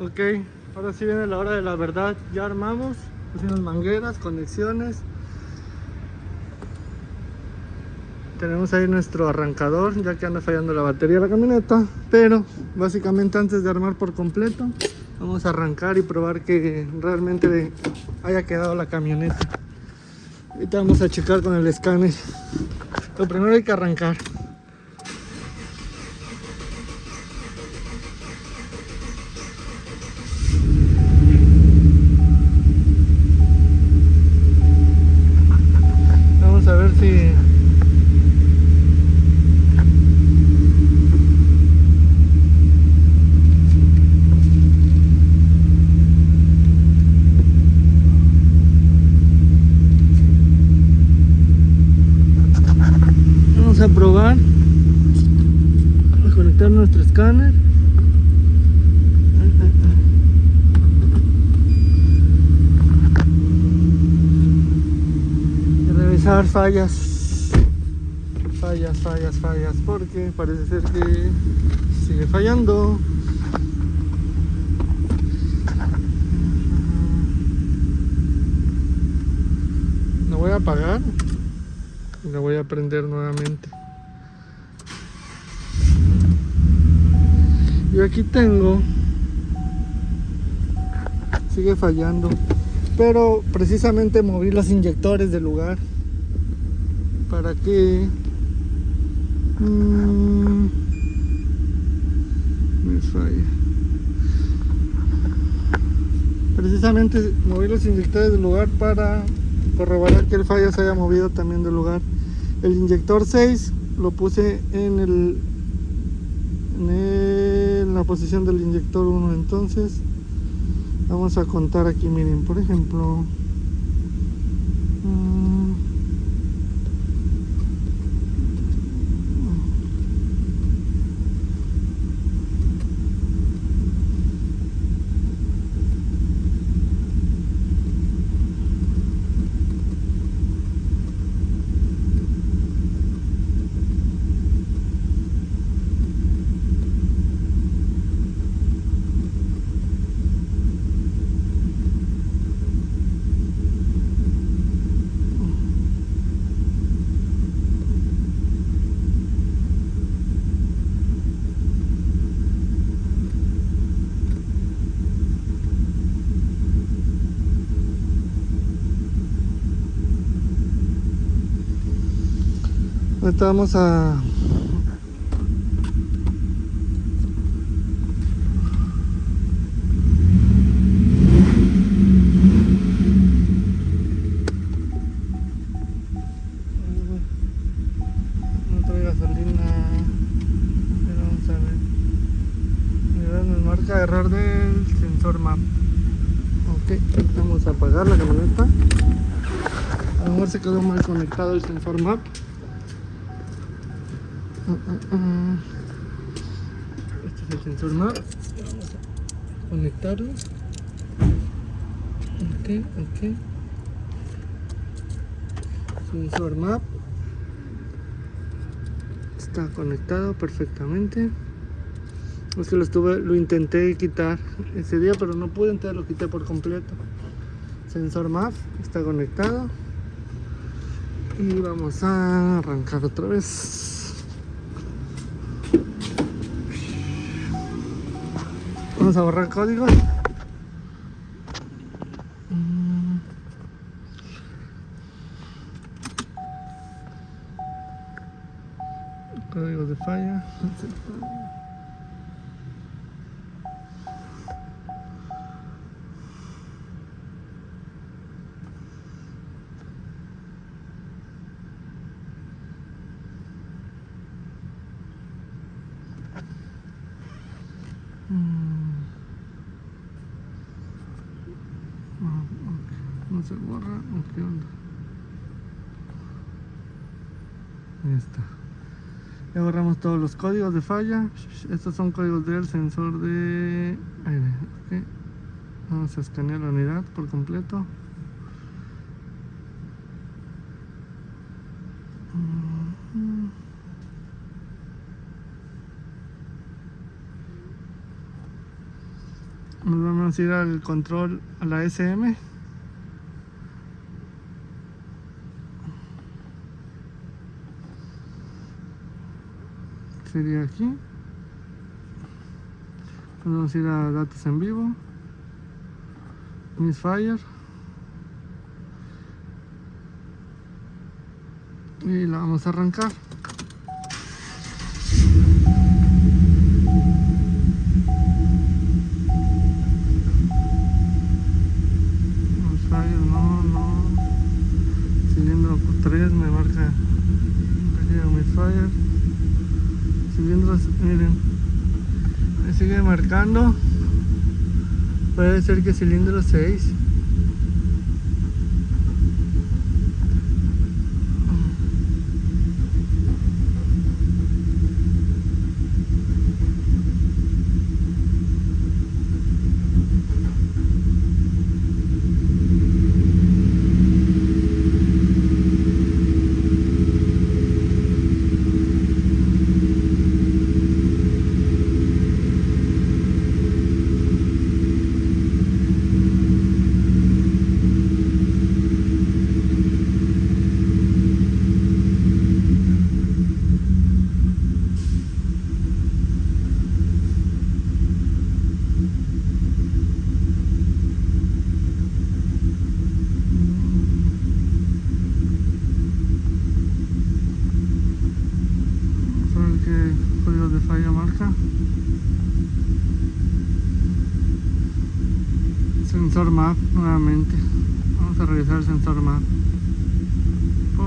Ok, ahora sí viene la hora de la verdad. Ya armamos, pusimos mangueras, conexiones. Tenemos ahí nuestro arrancador, ya que anda fallando la batería de la camioneta. Pero básicamente antes de armar por completo, vamos a arrancar y probar que realmente haya quedado la camioneta. Ahorita vamos a checar con el escáner. Lo primero hay que arrancar. Vamos a ver si... Vamos a probar. Vamos a conectar nuestro escáner. Y revisar fallas, porque parece ser que sigue fallando. Lo voy a apagar y lo voy a prender nuevamente. Yo aquí tengo, sigue fallando, pero precisamente moví los inyectores del lugar para que me falla. Precisamente moví los inyectores del lugar para corroborar que el fallo se haya movido también del lugar. El inyector 6 lo puse en la posición del inyector 1. Entonces vamos a contar aquí, miren, por ejemplo, ahorita vamos a no trae gasolina, pero vamos a ver. Mira, nos marca error del sensor MAP. Ok, vamos a apagar la camioneta. A lo mejor se quedó mal conectado el sensor MAP. Este es el sensor MAP. Vamos a conectarlo. Ok. Sensor MAP está conectado perfectamente. Es que lo intenté quitar ese día, pero no pude, entonces lo quité por completo. Sensor MAP está conectado. Y vamos a arrancar otra vez. Vamos a borrar código. Códigos de falla. No se borra. ¿Qué onda? Ahí está. Ya borramos todos los códigos de falla. Estos son códigos del sensor de aire. Okay. Vamos a escanear la unidad por completo. Nos vamos a ir al control, a la SM. Sería aquí. Nos vamos a ir a datos en vivo, Misfire, y la vamos a arrancar. Misfire, no. Cilindro 3 me marca Misfire. Cilindros, miren, me sigue marcando. Puede ser que cilindro 6. ¿Qué código de falla marca? Sensor map nuevamente. Vamos a revisar el sensor map.